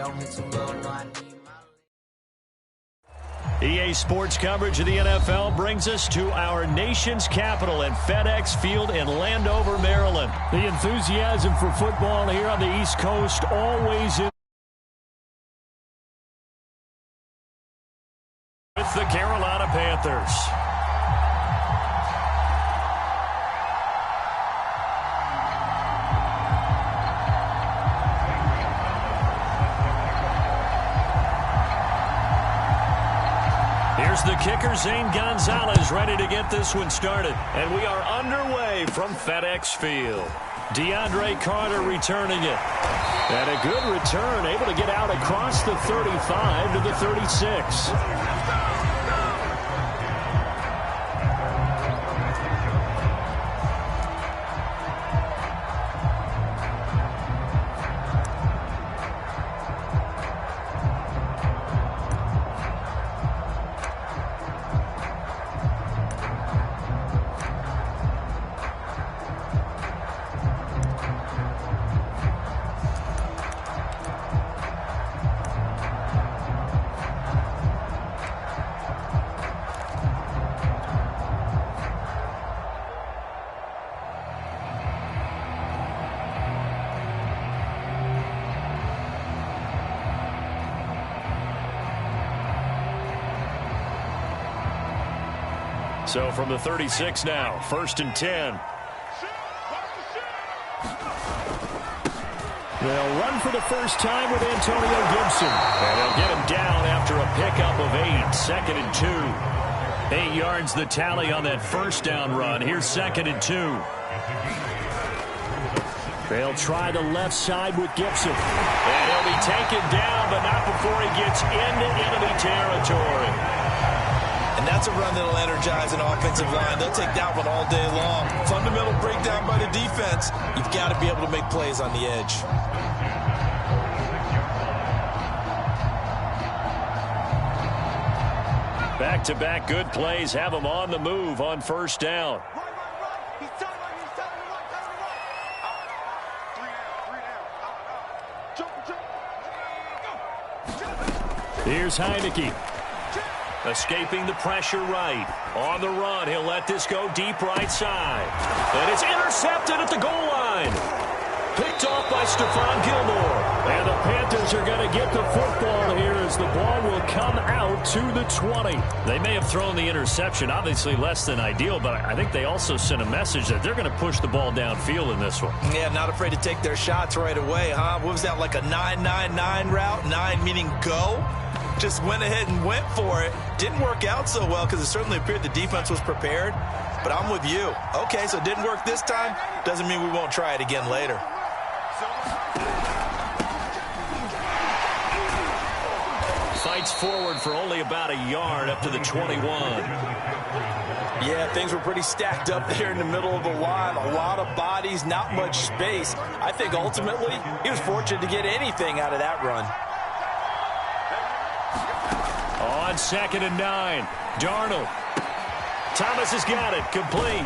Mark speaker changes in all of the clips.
Speaker 1: don't hit too low, no, I need
Speaker 2: EA Sports coverage of the NFL brings us to our nation's capital at FedEx Field in Landover, Maryland. The enthusiasm for football here on the East Coast always in with the Carolina Panthers. Here's the kicker, Zane Gonzalez, ready to get this one started. And we are underway from FedEx Field. DeAndre Carter returning it. And a good return, able to get out across the 35 to the 36. So from the 36 now, 1st and 10. They'll run for the first time with Antonio Gibson. And they'll get him down after a pickup of 8, 2nd and 2. 8 yards the tally on that first down run. Here's 2nd and 2. They'll try the left side with Gibson. And he'll be taken down, but not before he gets into enemy territory.
Speaker 3: And that's a run that'll energize an offensive line. They'll take that one all day long. Fundamental breakdown by the defense. You've got to be able to make plays on the edge.
Speaker 2: Back-to-back good plays have them on the move on first down. Here's Heineke. Escaping the pressure right. On the run, he'll let this go deep right side. And it's intercepted at the goal line. Picked off by Stephon Gilmore. And the Panthers are going to get the football here as the ball will come out to the 20. They may have thrown the interception, obviously less than ideal, but I think they also sent a message that they're going to push the ball downfield in this one.
Speaker 3: Yeah, not afraid to take their shots right away, huh? What was that, like a 9-9-9 route? 9 meaning go? Just went ahead and went for it. Didn't work out so well because it certainly appeared the defense was prepared. But I'm with you. Okay, so it didn't work this time. Doesn't mean we won't try it again later.
Speaker 2: Fights forward for only about a yard up to the 21.
Speaker 3: Yeah, things were pretty stacked up there in the middle of the line. A lot of bodies, not much space. I think ultimately he was fortunate to get anything out of that run.
Speaker 2: On 2nd and 9, Darnold. Thomas has got it, complete.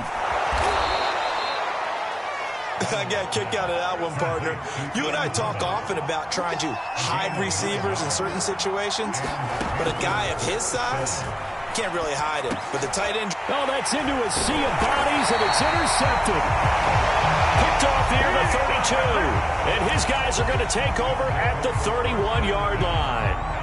Speaker 3: I got a kick out of that one, partner. You and I talk often about trying to hide receivers in certain situations, but a guy of his size can't really hide him. But the tight end...
Speaker 2: Oh, that's into a sea of bodies, and it's intercepted. Picked off near the 32, and his guys are going to take over at the 31-yard line.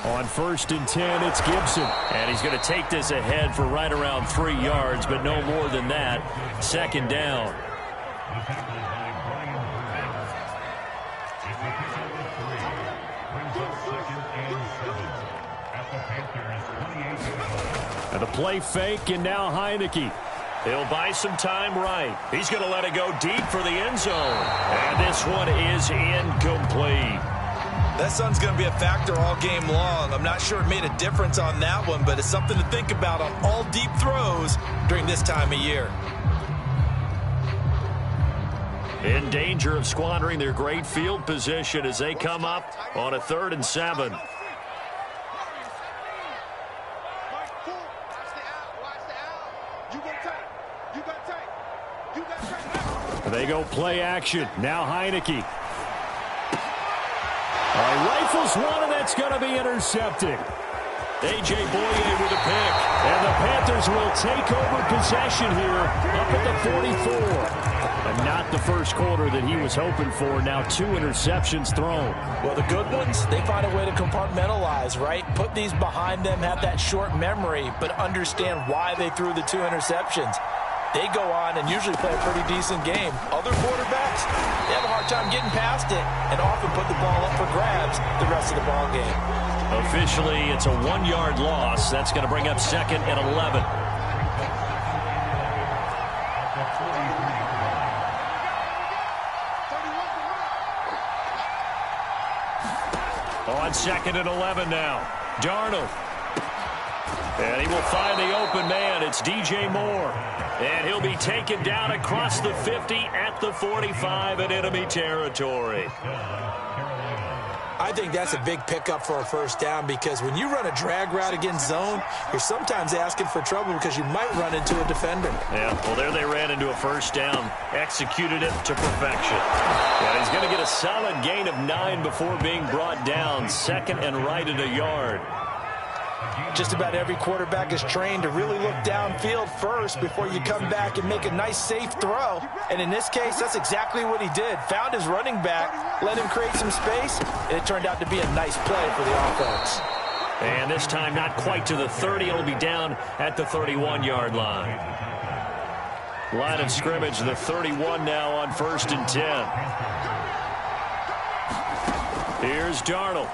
Speaker 2: On 1st and 10, it's Gibson. And he's going to take this ahead for right around 3 yards, but no more than that. 2nd down. And the play fake, and now Heineke. He'll buy some time right. He's going to let it go deep for the end zone. And this one is incomplete.
Speaker 3: That sun's going to be a factor all game long. I'm not sure it made a difference on that one, but it's something to think about on all deep throws during this time of year.
Speaker 2: In danger of squandering their great field position as they come up on a 3rd and 7. They go play action. Now Heineke. Rifles one, and that's going to be intercepted. A.J. Boye with a pick. And the Panthers will take over possession here up at the 44. And not the first quarter that he was hoping for. Now 2 interceptions thrown.
Speaker 3: Well, the good ones, they find a way to compartmentalize, right? Put these behind them, have that short memory, but understand why they threw the 2 interceptions. They go on and usually play a pretty decent game. Other quarterbacks, they have a hard time getting past it and often put the ball up for grabs the rest of the ball game.
Speaker 2: Officially, it's a 1-yard loss. That's going to bring up 2nd and 11. On 2nd and 11 now. Darnold. And he will find the open man. It's DJ Moore. And he'll be taken down across the 50 at the 45 in enemy territory.
Speaker 3: I think that's a big pickup for a first down because when you run a drag route against zone, you're sometimes asking for trouble because you might run into a defender.
Speaker 2: Yeah, well, there they ran into a first down, executed it to perfection. And he's going to get a solid gain of 9 before being brought down. 2nd and right at a yard.
Speaker 3: Just about every quarterback is trained to really look downfield first before you come back and make a nice, safe throw. And in this case, that's exactly what he did. Found his running back, let him create some space, and it turned out to be a nice play for the offense.
Speaker 2: And this time not quite to the 30. It'll be down at the 31-yard line. Line of scrimmage, the 31 now on 1st and 10. Here's Darnold.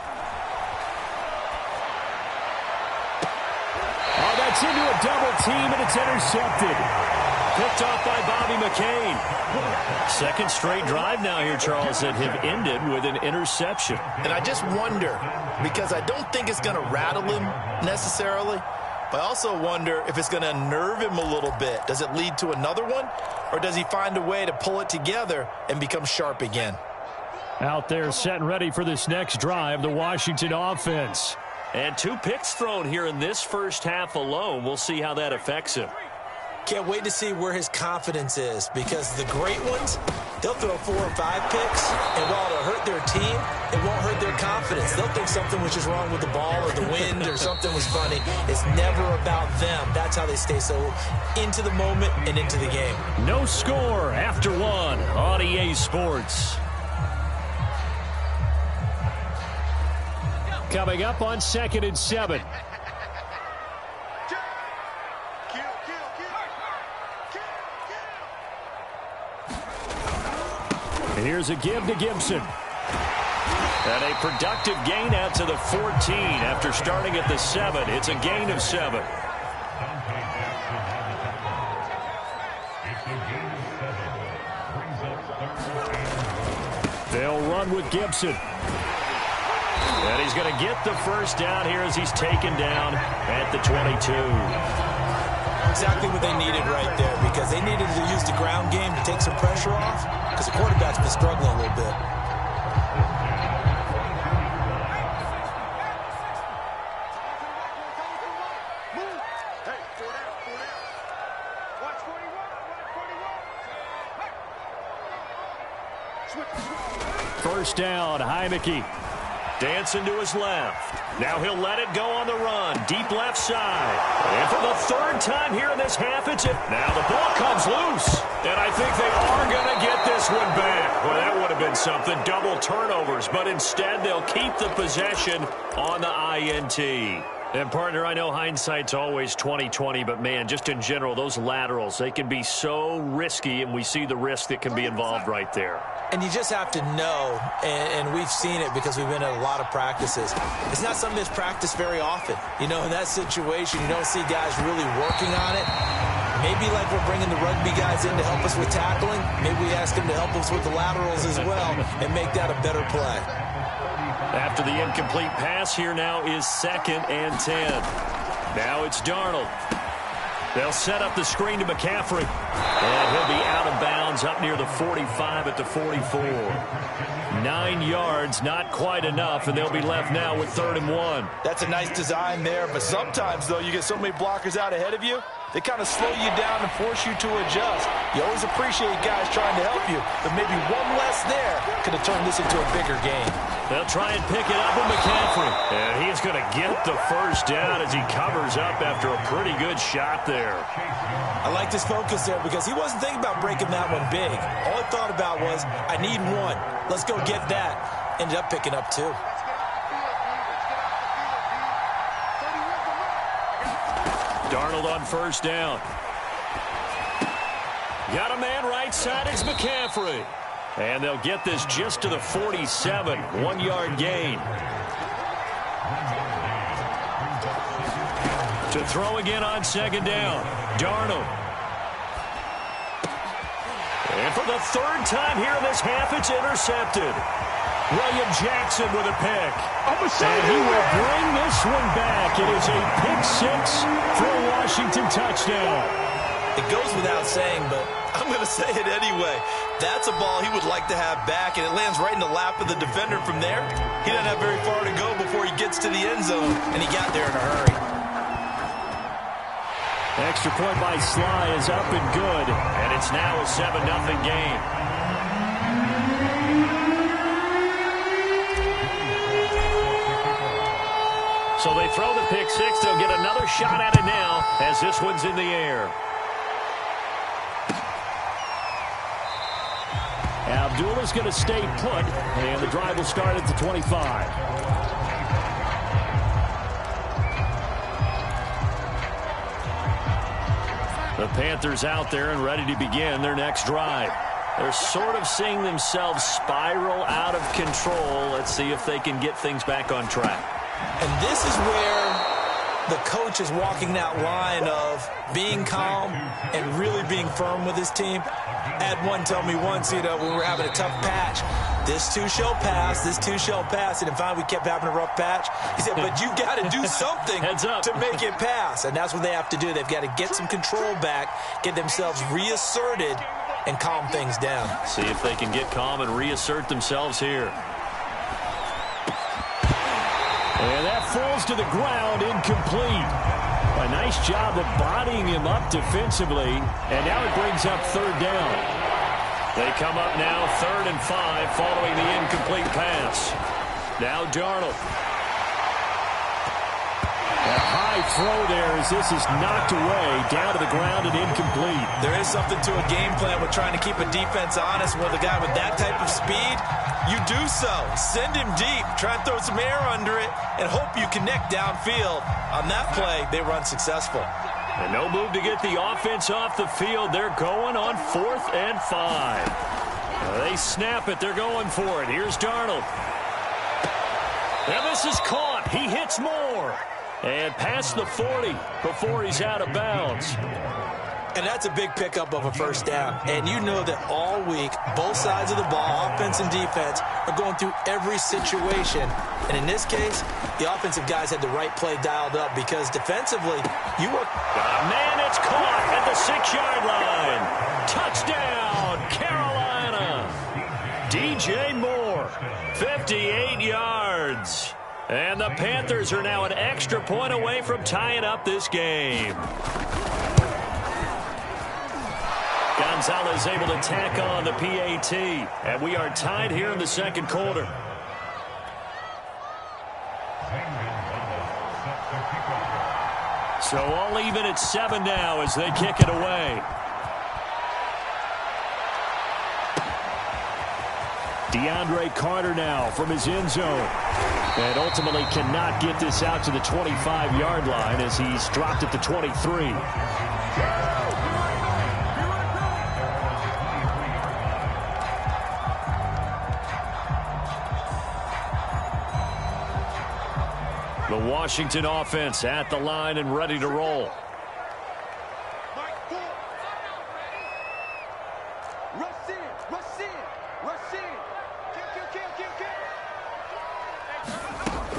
Speaker 2: It's into a double team, and it's intercepted. Picked off by Bobby McCain. 2nd straight drive now here, Charles, that have ended with an interception.
Speaker 3: And I just wonder, because I don't think it's going to rattle him necessarily, but I also wonder if it's going to unnerve him a little bit. Does it lead to another one, or does he find a way to pull it together and become sharp again?
Speaker 2: Out there set and ready for this next drive, the Washington offense. And 2 picks thrown here in this first half alone. We'll see how that affects him.
Speaker 3: Can't wait to see where his confidence is because the great ones, they'll throw 4 or 5 picks, and while it'll hurt their team, it won't hurt their confidence. They'll think something was just wrong with the ball or the wind or something was funny. It's never about them. That's how they stay so into the moment and into the game.
Speaker 2: No score after 1 on EA Sports. Coming up on 2nd and 7. And here's a give to Gibson. And a productive gain out to the 14 after starting at the 7. It's a gain of 7. They'll run with Gibson. And he's going to get the first down here as he's taken down at the 22.
Speaker 3: Exactly what they needed right there because they needed to use the ground game to take some pressure off because the quarterback's been struggling a little bit.
Speaker 2: First down, Heineke. Dancing to his left. Now he'll let it go on the run. Deep left side. And for the 3rd time here in this half, it's it. Now the ball comes loose. And I think they are going to get this one back. Well, that would have been something. Double turnovers. But instead, they'll keep the possession on the INT. And, partner, I know hindsight's always 20/20, but, man, just in general, those laterals, they can be so risky, and we see the risk that can be involved right there.
Speaker 3: And you just have to know, and we've seen it because we've been at a lot of practices. It's not something that's practiced very often. You know, in that situation, you don't see guys really working on it. Maybe like we're bringing the rugby guys in to help us with tackling, maybe we ask them to help us with the laterals as well and make that a better play.
Speaker 2: After the incomplete pass, here now is 2nd and 10. Now it's Darnold. They'll set up the screen to McCaffrey. And he'll be out of bounds up near the 45 at the 44. 9 yards, not quite enough, and they'll be left now with 3rd and 1.
Speaker 3: That's a nice design there, but sometimes, though, you get so many blockers out ahead of you, they kind of slow you down and force you to adjust. You always appreciate guys trying to help you, but maybe one less there could have turned this into a bigger game.
Speaker 2: They'll try and pick it up with McCaffrey. And he's going to get the first down as he covers up after a pretty good shot there.
Speaker 3: I like this focus there because he wasn't thinking about breaking that one big. All he thought about was, I need one. Let's go get that. Ended up picking up 2.
Speaker 2: Darnold on 1st down. Got a man right side. It's McCaffrey. And they'll get this just to the 47. 1-yard gain. To throw again on 2nd down. Darnold. And for the 3rd time here in this half, it's intercepted. William Jackson with a pick. And he will bring this one back. It is a pick-6 for a Washington touchdown.
Speaker 3: It goes without saying, but I'm going to say it anyway. That's a ball he would like to have back, and it lands right in the lap of the defender from there. He doesn't have very far to go before he gets to the end zone, and he got there in a hurry.
Speaker 2: Extra point by Sly is up and good, and it's now a 7-0 game. So they throw the pick-6. They'll get another shot at it now as this one's in the air. Abdullah's going to stay put, and the drive will start at the 25. The Panthers out there and ready to begin their next drive. They're sort of seeing themselves spiral out of control. Let's see if they can get things back on track.
Speaker 3: And this is where the coach is walking that line of being calm and really being firm with his team. I had one tell me once, when we were having a tough patch, this too shall pass, this too shall pass. And finally we kept having a rough patch. He said, but you got to do something to make it pass. And that's what they have to do. They've got to get some control back, get themselves reasserted, and calm things down.
Speaker 2: See if they can get calm and reassert themselves here. And that falls to the ground, incomplete. A nice job of bodying him up defensively, and now it brings up 3rd down. They come up now 3rd and 5 following the incomplete pass. Now Darnold. A high throw there as this is knocked away, down to the ground and incomplete.
Speaker 3: There is something to a game plan with trying to keep a defense honest. With a guy with that type of speed, you do so. Send him deep, try and throw some air under it, and hope you connect downfield. On that play, they run successful.
Speaker 2: And no move to get the offense off the field. They're going on 4th and 5. They snap it. They're going for it. Here's Darnold. And this is caught. He hits more. And past the 40 before he's out of bounds.
Speaker 3: And that's a big pickup of a 1st down. And you know that all week, both sides of the ball, offense and defense, are going through every situation. And in this case, the offensive guys had the right play dialed up because defensively, you were...
Speaker 2: Man, it's caught at the 6-yard line. Touchdown, Carolina. DJ Moore, 58 yards. And the Panthers are now an extra point away from tying up this game. Gonzalez able to tack on the PAT. And we are tied here in the 2nd quarter. So all even at 7 now as they kick it away. DeAndre Carter now from his end zone. And ultimately cannot get this out to the 25-yard line as he's dropped at the 23. The Washington offense at the line and ready to roll.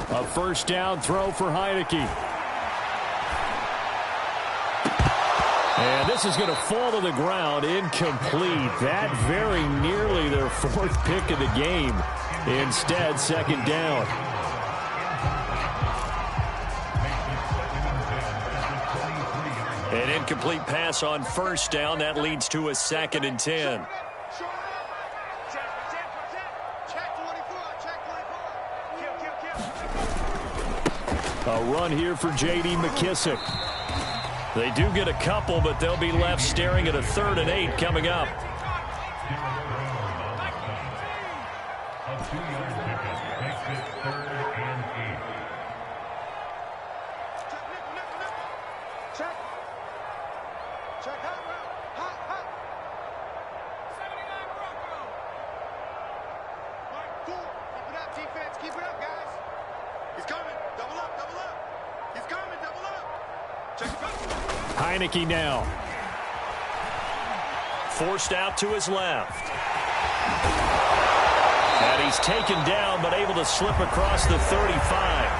Speaker 2: A 1st down throw for Heineke. And this is going to fall to the ground, incomplete. That very nearly their fourth pick of the game. Instead, second down. An incomplete pass on first down. That leads to a 2nd and 10. A run here for J.D. McKissick. They do get a couple, but they'll be left staring at a 3rd and 8 coming up. Heineke now. Forced out to his left. And he's taken down, but able to slip across the 35.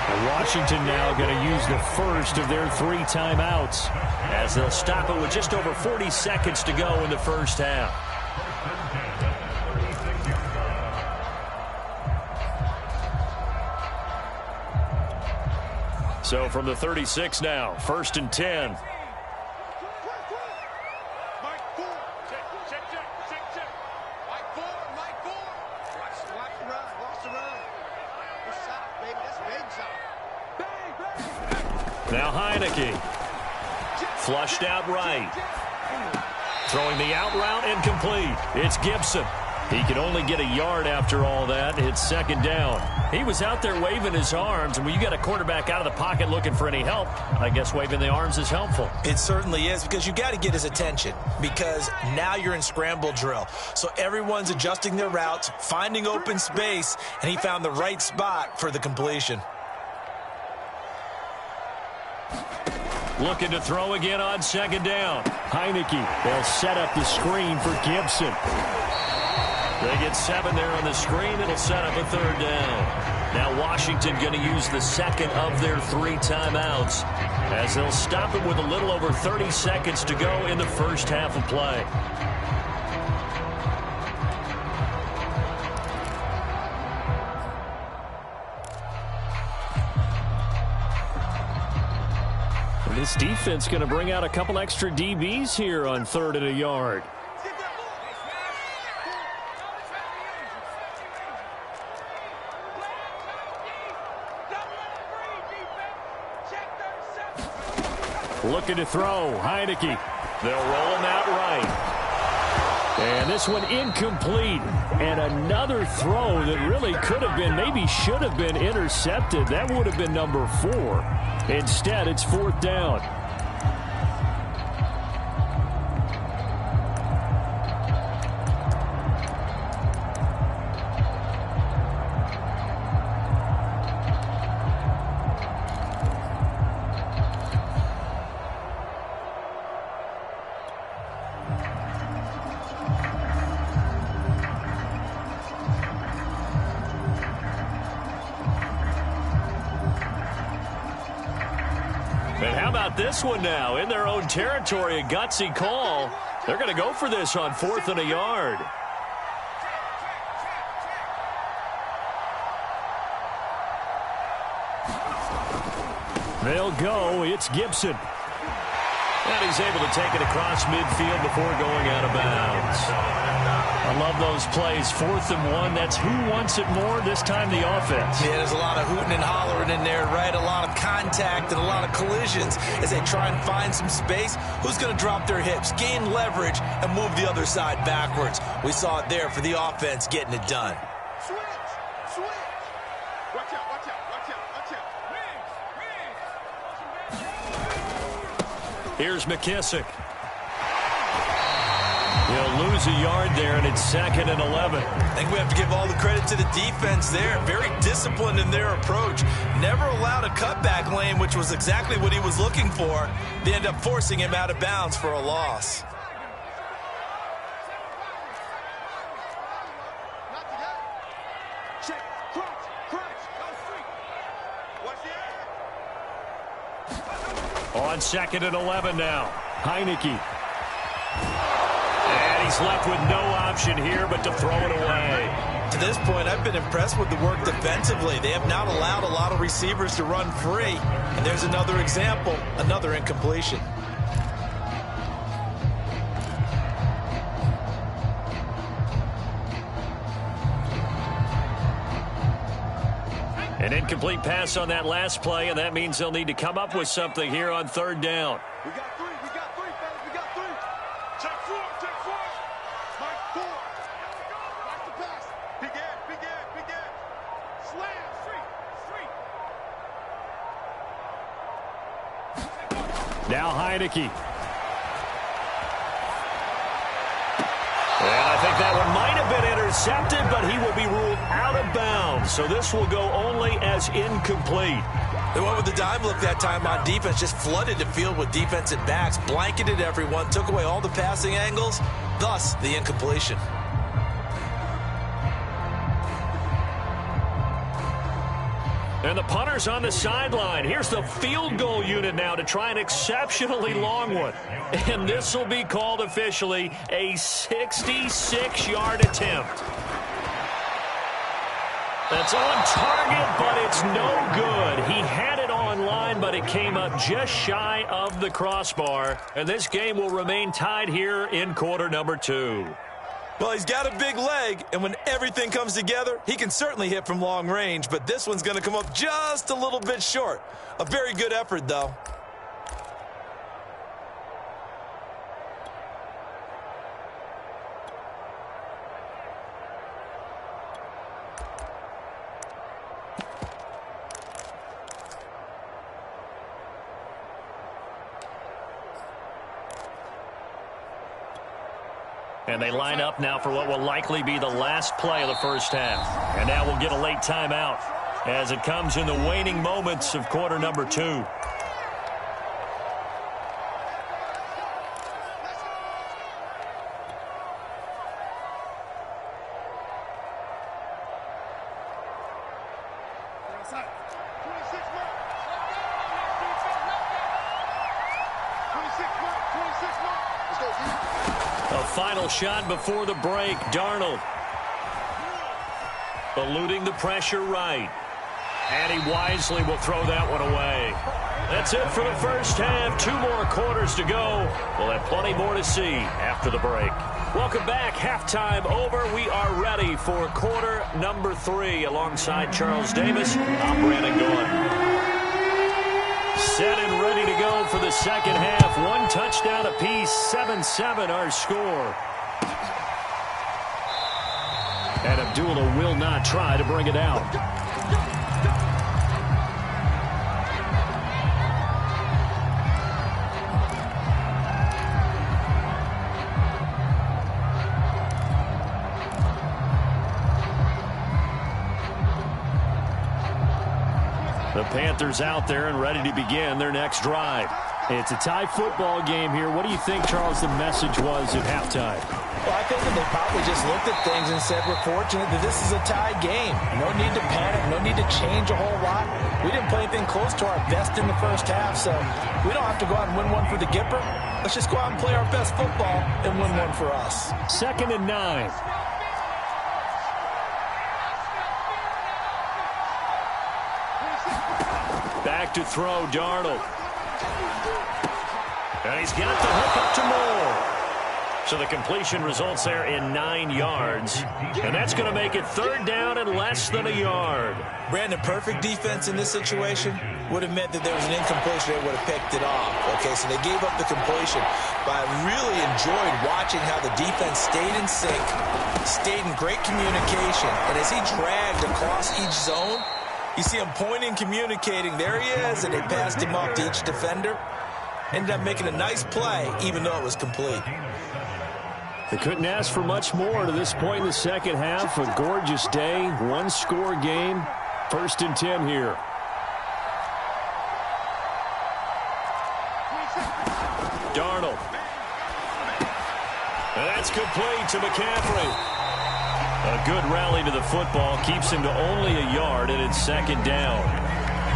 Speaker 2: And Washington now going to use the first of their 3 timeouts, as they'll stop it with just over 40 seconds to go in the first half. So from the 36 now, 1st and 10. Now Heineke. Flushed out right. Throwing the out route, incomplete. It's Gibson. He can only get a yard after all that. It's 2nd down. He was out there waving his arms, and when you got a quarterback out of the pocket looking for any help, I guess waving the arms is helpful. It certainly is, because you got to get his attention, because now you're in scramble drill. So everyone's adjusting their routes, finding open space, and he found the right spot for the completion. Looking to throw again on 2nd down. Heineke. They'll set up the screen for Gibson. They get 7 there on the screen. It'll set up a 3rd down. Now Washington going to use the 2nd of their 3 timeouts, as they'll stop it with a little over 30 seconds to go in the first half of play. And this defense going to bring out a couple extra DBs here on 3rd and a yard. Looking to throw. Heineke. They'll roll him out right. And this one incomplete. And another throw that really could have been, maybe should have been intercepted. That would have been number 4. Instead, it's 4th down. And how about this one now? In their own territory, a gutsy call. They're going to go for this on 4th and a yard. They'll go. It's Gibson. And he's able to take it across midfield before going out of bounds. I love those plays. 4th and 1. That's who wants it more, this time the offense. Yeah, there's a lot of hooting and hollering in there, right? A lot of contact and a lot of collisions as they try and find some space. Who's going to drop their hips, gain leverage, and move the other side backwards? We saw it there for the offense getting it done.
Speaker 1: Switch! Watch out, watch out, watch out, watch out.
Speaker 2: Here's McKissick. He'll lose a yard there, and it's 2nd and 11.
Speaker 3: I think we have to give all the credit to the defense there. Very disciplined in their approach. Never allowed a cutback lane, which was exactly what he was looking for. They end up forcing him out of bounds for a loss.
Speaker 2: On 2nd and 11 now. Heineke. And he's left with no option here but to throw it away.
Speaker 3: To this point, I've been impressed with the work defensively. They have not allowed a lot of receivers to run free. And there's another example, another incompletion.
Speaker 2: An incomplete pass on that last play, and that means they'll need to come up with something here on third down.
Speaker 1: We got three, fellas, we got three. Check four. Mike, four. Watch the pass. Big end. Slam, street.
Speaker 2: Now Heineke. And I think that one might have been intercepted, but he will be ruled out of bounds. So this will go only as incomplete.
Speaker 3: They went with the dime look that time on defense, just flooded the field with defensive backs, blanketed everyone, took away all the passing angles, thus the incompletion.
Speaker 2: And the punter's on the sideline. Here's the field goal unit now to try an exceptionally long one. And this will be called officially a 66-yard attempt. That's on target, but it's no good. He had it on line, but it came up just shy of the crossbar. And this game will remain tied here in quarter number 2.
Speaker 3: Well, he's got a big leg, and when everything comes together, he can certainly hit from long range, but this one's going to come up just a little bit short. A very good effort, though.
Speaker 2: And they line up now for what will likely be the last play of the first half. And now we'll get a late timeout as it comes in the waning moments of quarter number 2. Final shot before the break. Darnold eluding the pressure right. And he wisely will throw that one away. That's it for the first half. 2 more quarters to go. We'll have plenty more to see after the break. Welcome back. Halftime over. We are ready for quarter number 3. Alongside Charles Davis, I'm Brandon Gordon. Set and ready to go for the second half. 1 touchdown apiece. 7-7 our score. And Abdullah will not try to bring it out. The Panthers out there and ready to begin their next drive. It's a tie football game here. What do you think, Charles, the message was at halftime?
Speaker 3: Well, I think that they probably just looked at things and said, we're fortunate that this is a tie game. No need to panic, no need to change a whole lot. We didn't play anything close to our best in the first half, so we don't have to go out and win one for the Gipper. Let's just go out and play our best football and win one for us.
Speaker 2: 2nd and 9. Back to throw, Darnold. And he's got the hook up to Moore. So the completion results there in 9 yards. And that's going to make it 3rd down and less than a yard.
Speaker 3: Brandon, perfect defense in this situation would have meant that there was an incompletion. They would have picked it off. Okay, so they gave up the completion. But I really enjoyed watching how the defense stayed in sync, stayed in great communication. And as he dragged across each zone, you see him pointing, communicating. There he is, and they passed him up to each defender. Ended up making a nice play, even though it was complete.
Speaker 2: They couldn't ask for much more to this point in the second half. A gorgeous day, 1-score game. 1st and 10 here. Darnold. And that's complete to McCaffrey. A good rally to the football keeps him to only a yard, and it's 2nd down.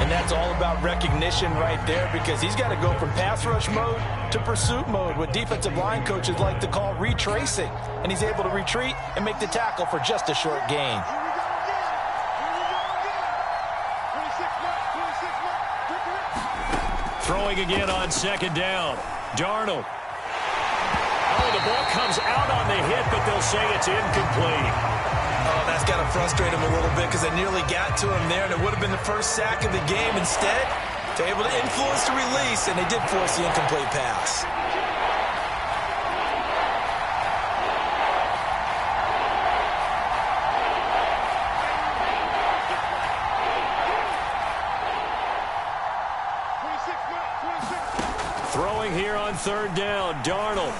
Speaker 3: And that's all about recognition right there, because he's got to go from pass rush mode to pursuit mode, what defensive line coaches like to call retracing. And he's able to retreat and make the tackle for just a short gain.
Speaker 2: Throwing again on second down. Darnold. Oh, the ball comes out on the hit, but they'll say it's incomplete.
Speaker 3: Oh, that's got to frustrate him a little bit, because they nearly got to him there, and it would have been the first sack of the game. Instead, they're able to influence the release, and they did force the incomplete pass.
Speaker 2: Throwing here on third down, Darnold.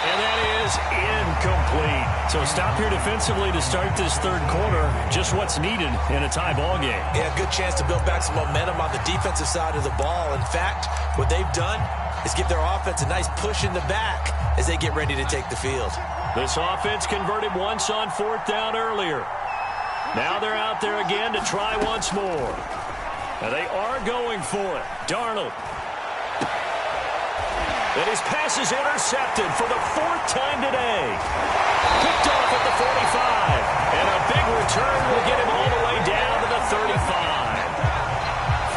Speaker 2: And that is incomplete. So stop here defensively to start this third quarter. Just what's needed in a tie ball game.
Speaker 3: Yeah, good chance to build back some momentum on the defensive side of the ball. In fact, what they've done is give their offense a nice push in the back as they get ready to take the field.
Speaker 2: This offense converted once on fourth down earlier. Now they're out there again to try once more. Now they are going for it. Darnold. And his pass is intercepted for the fourth time today. Picked off at the 45. And a big return will get him all the way down to the 35.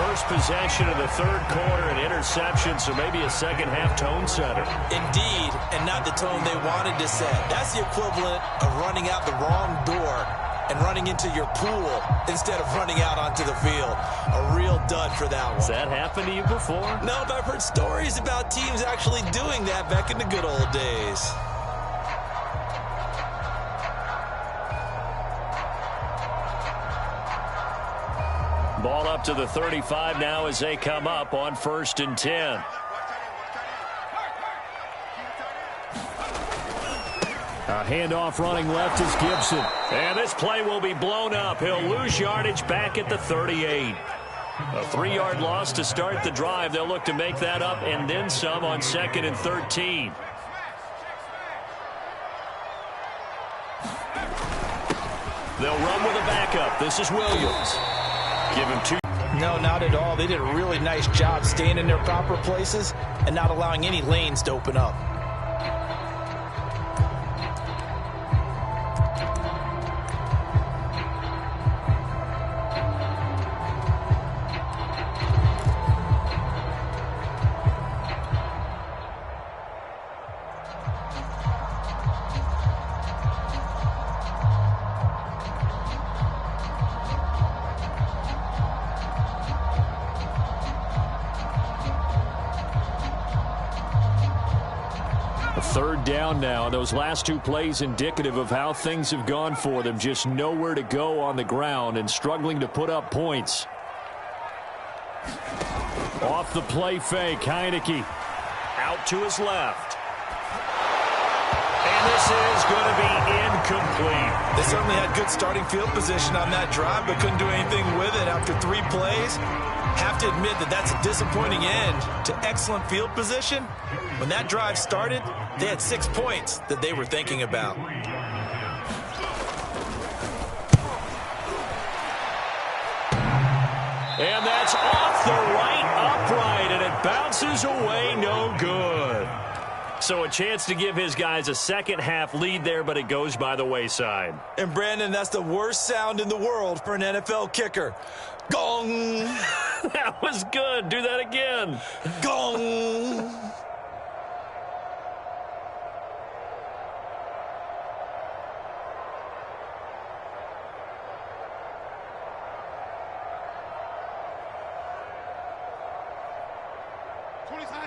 Speaker 2: First possession of the third quarter, an interception, so maybe a second-half tone setter.
Speaker 3: Indeed, and not the tone they wanted to set. That's the equivalent of running out the wrong door and running into your pool instead of running out onto the field. A real dud for that one.
Speaker 2: Has that happened to you before?
Speaker 3: No, but I've heard stories about teams actually doing that back in the good old days.
Speaker 2: Ball up to the 35 now as they come up on 1st and 10. A handoff running left is Gibson. And this play will be blown up. He'll lose yardage back at the 38. A 3-yard loss to start the drive. They'll look to make that up and then some on 2nd and 13. They'll run with a backup. This is Williams. Give him 2.
Speaker 3: No, not at all. They did a really nice job staying in their proper places and not allowing any lanes to open up.
Speaker 2: Third down now. Those last two plays indicative of how things have gone for them. Just nowhere to go on the ground and struggling to put up points. Off the play fake, Heineke. Out to his left. And this is going to be incomplete.
Speaker 3: They certainly had good starting field position on that drive, but couldn't do anything with it after 3 plays. Have to admit that that's a disappointing end to excellent field position. When that drive started, they had 6 points that they were thinking about.
Speaker 2: And that's off the right upright, and it bounces away no good. So a chance to give his guys a second-half lead there, but it goes by the wayside.
Speaker 3: And, Brandon, that's the worst sound in the world for an NFL kicker. Gong!
Speaker 2: That was good. Do that again.
Speaker 3: Gong!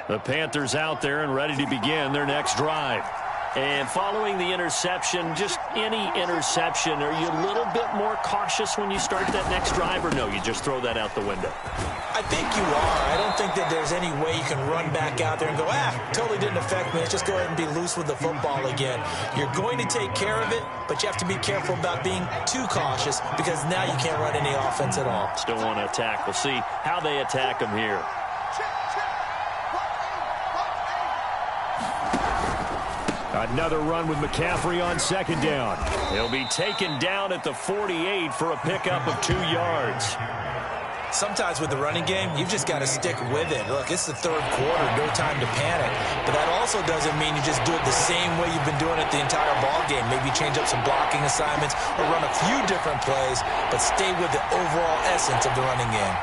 Speaker 2: The Panthers out there and ready to begin their next drive. And following the interception, just any interception, are you a little bit more cautious when you start that next drive, or no, you just throw that out the window?
Speaker 3: I think you are. I don't think that there's any way you can run back out there and go, totally didn't affect me. Let's just go ahead and be loose with the football again. You're going to take care of it, but you have to be careful about being too cautious, because now you can't run any offense at all.
Speaker 2: Still want to attack. We'll see how they attack them here. Another run with McCaffrey on second down. He'll be taken down at the 48 for a pickup of 2 yards.
Speaker 3: Sometimes with the running game, you've just got to stick with it. Look, it's the third quarter, no time to panic. But that also doesn't mean you just do it the same way you've been doing it the entire ball game. Maybe change up some blocking assignments or run a few different plays, but stay with the overall essence of the running game.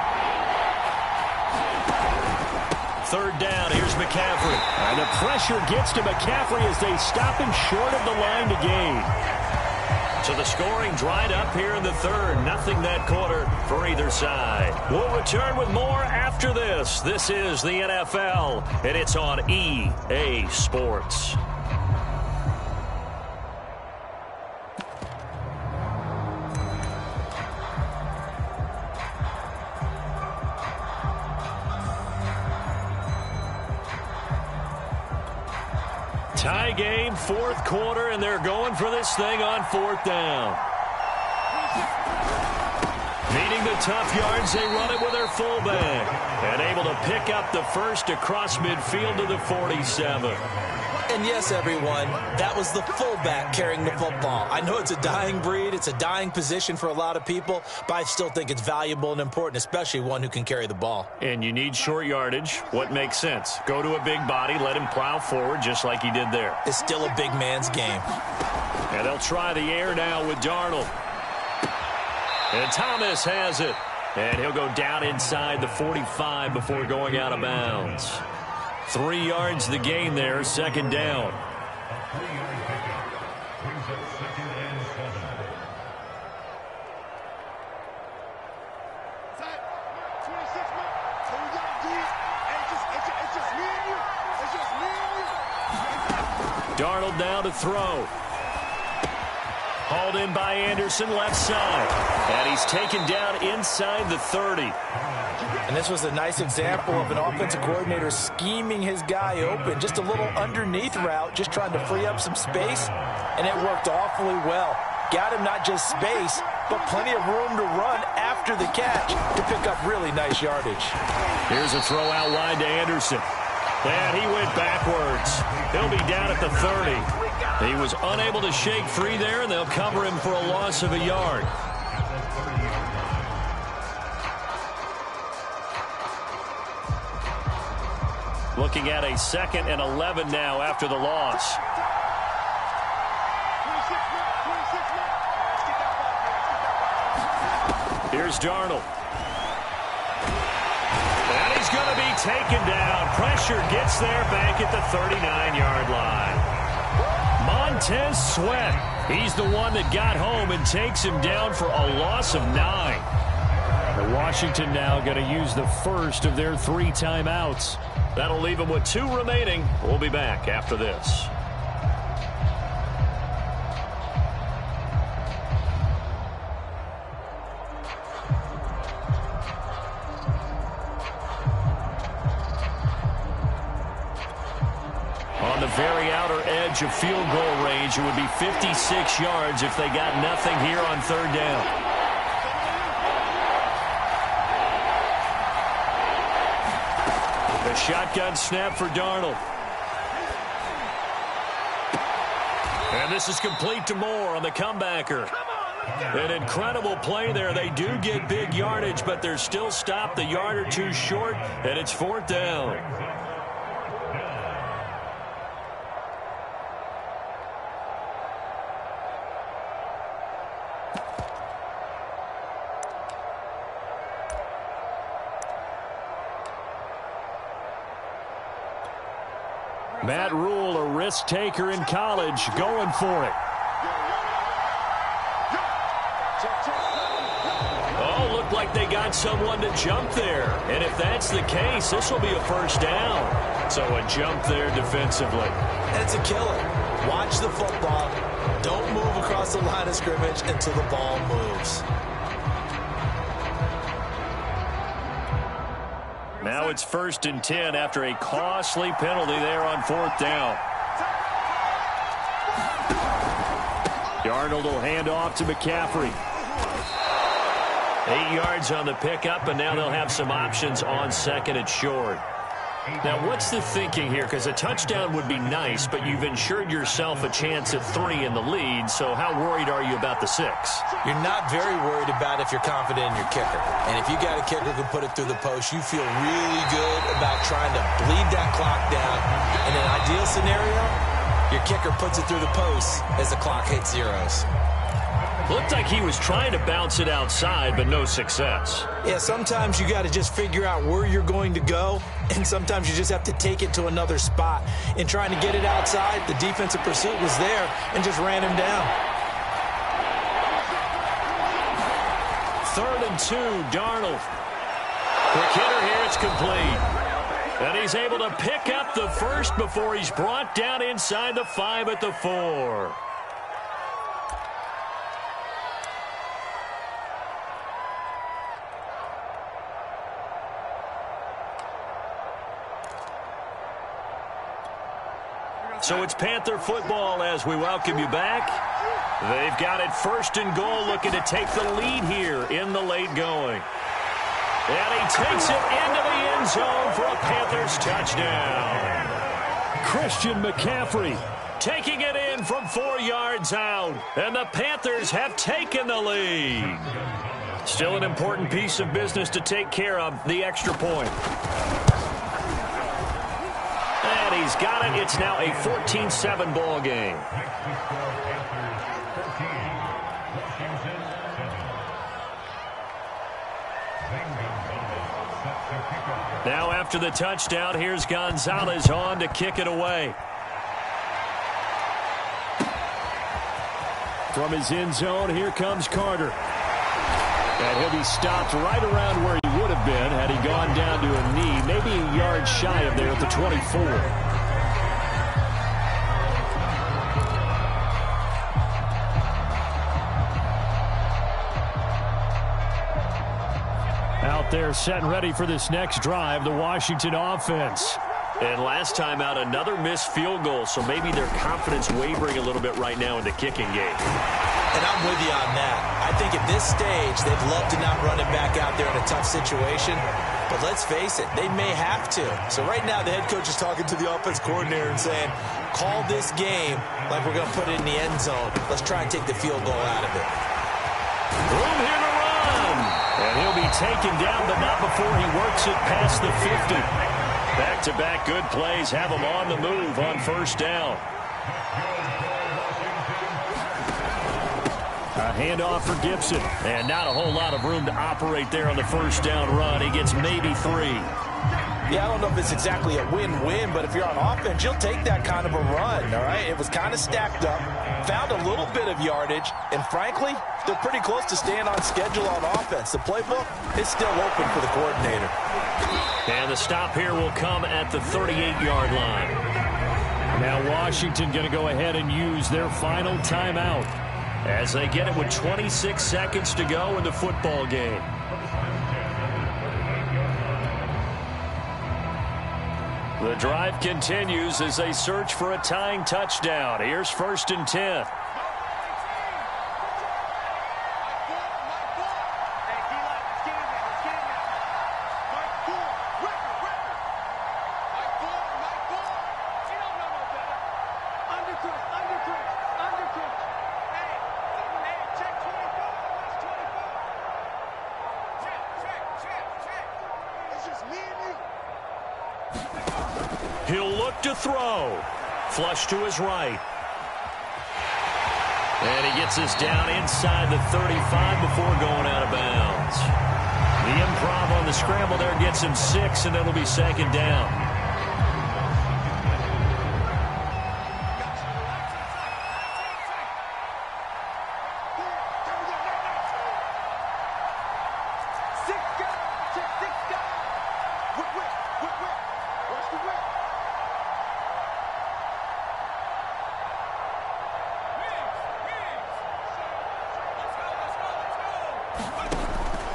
Speaker 2: Third down, here's McCaffrey. And the pressure gets to McCaffrey as they stop him short of the line to gain. So the scoring dried up here in the third. Nothing that quarter for either side. We'll return with more after this. This is the NFL, and it's on EA Sports. Tie game, fourth quarter, and they're going for this thing on fourth down. Needing the tough yards, they run it with their fullback. And able to pick up the first across midfield to the 47.
Speaker 3: And yes, everyone, that was the fullback carrying the football. I know it's a dying breed, it's a dying position for a lot of people, but I still think it's valuable and important, especially one who can carry the ball.
Speaker 2: And you need short yardage. What makes sense? Go to a big body, let him plow forward just like he did there.
Speaker 3: It's still a big man's game.
Speaker 2: And they'll try the air now with Darnold. And Thomas has it. And he'll go down inside the 45 before going out of bounds. 3 yards the gain there, second down. Darnold now to throw. Hauled in by Anderson, left side. And he's taken down inside the 30.
Speaker 3: And this was a nice example of an offensive coordinator scheming his guy open. Just a little underneath route, just trying to free up some space. And it worked awfully well. Got him not just space, but plenty of room to run after the catch to pick up really nice yardage.
Speaker 2: Here's a throw out wide to Anderson. And he went backwards. He'll be down at the 30. He was unable to shake free there, and they'll cover him for a loss of a yard. Looking at a 2nd and 11 now after the loss. Here's Darnold. And he's going to be taken down. Pressure gets there back at the 39-yard line. Montez Sweat. He's the one that got home and takes him down for a loss of 9. And Washington now going to use the first of their 3 timeouts. That'll leave them with 2 remaining. We'll be back after this. On the very outer edge of field goal range, it would be 56 yards if they got nothing here on third down. A shotgun snap for Darnold. And this is complete to Moore on the comebacker. An incredible play there. They do get big yardage, but they're still stopped a yard or 2 short, and it's 4th down. Matt Rule, a risk taker in college, going for it. Oh, looked like they got someone to jump there. And if that's the case, this will be a first down. So a jump there defensively.
Speaker 3: And it's a killer. Watch the football. Don't move across the line of scrimmage until the ball moves.
Speaker 2: Now it's 1st and 10 after a costly penalty there on 4th down. Darnold will hand off to McCaffrey. 8 yards on the pickup, and now they'll have some options on 2nd and short. Now, what's the thinking here? Because a touchdown would be nice, but you've ensured yourself a chance at 3 in the lead, so how worried are you about the 6?
Speaker 3: You're not very worried about if you're confident in your kicker. And if you got a kicker who can put it through the post, you feel really good about trying to bleed that clock down. In an ideal scenario, your kicker puts it through the post as the clock hits zeros.
Speaker 2: Looked like he was trying to bounce it outside, but no success.
Speaker 3: Yeah, sometimes you got to just figure out where you're going to go, and sometimes you just have to take it to another spot. In trying to get it outside, the defensive pursuit was there and just ran him down.
Speaker 2: 3rd and 2, Darnold. Quick hitter here, it's complete. And he's able to pick up the first before he's brought down inside the 5 at the 4. So it's Panther football as we welcome you back. They've got it 1st and goal, looking to take the lead here in the late going. And he takes it into the end zone for a Panthers touchdown. Christian McCaffrey taking it in from 4 yards out. And the Panthers have taken the lead. Still an important piece of business to take care of, the extra point. And he's got it. It's now a 14-7 ball game. Now after the touchdown, here's Gonzalez on to kick it away. From his end zone, here comes Carter. And he'll be stopped right around where he would have been had he gone down to a knee, maybe a yard shy of there at the 24. Out there set and ready for this next drive, the Washington offense. And last time out, another missed field goal, so maybe their confidence wavering a little bit right now in the kicking game.
Speaker 3: And I'm with you on that. I think at this stage, they'd love to not run it back out there in a tough situation. But let's face it, they may have to. So right now, the head coach is talking to the offense coordinator and saying, call this game like we're going to put it in the end zone. Let's try and take the field goal out of it.
Speaker 2: Room here to run. And he'll be taken down, but not before he works it past the 50. Back-to-back good plays have him on the move on 1st down. A handoff for Gibson, and not a whole lot of room to operate there on the 1st down run. He gets maybe 3.
Speaker 3: Yeah, I don't know if it's exactly a win-win, but if you're on offense, you'll take that kind of a run, all right? It was kind of stacked up, found a little bit of yardage, and frankly, they're pretty close to staying on schedule on offense. The playbook is still open for the coordinator.
Speaker 2: And the stop here will come at the 38-yard line. Now Washington going to go ahead and use their final timeout as they get it with 26 seconds to go in the football game. The drive continues as they search for a tying touchdown. Here's 1st and 10. He'll look to throw. Flush to his right. And he gets us down inside the 35 before going out of bounds. The improv on the scramble there gets him 6, and it'll be 2nd down.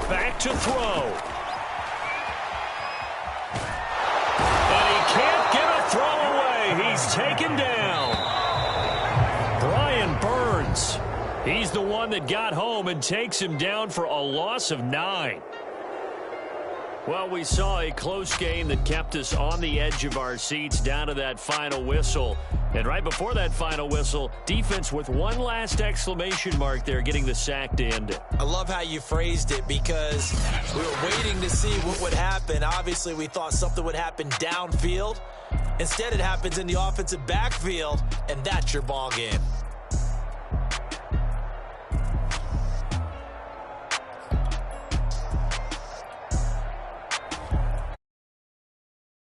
Speaker 2: Back to throw. And he can't get a throw away. He's taken down. Brian Burns. He's the one that got home and takes him down for a loss of 9. Well, we saw a close game that kept us on the edge of our seats down to that final whistle. And right before that final whistle, defense with one last exclamation mark there, getting the sack to end it.
Speaker 3: I love how you phrased it because we were waiting to see what would happen. Obviously, we thought something would happen downfield. Instead, it happens in the offensive backfield, and that's your ball game.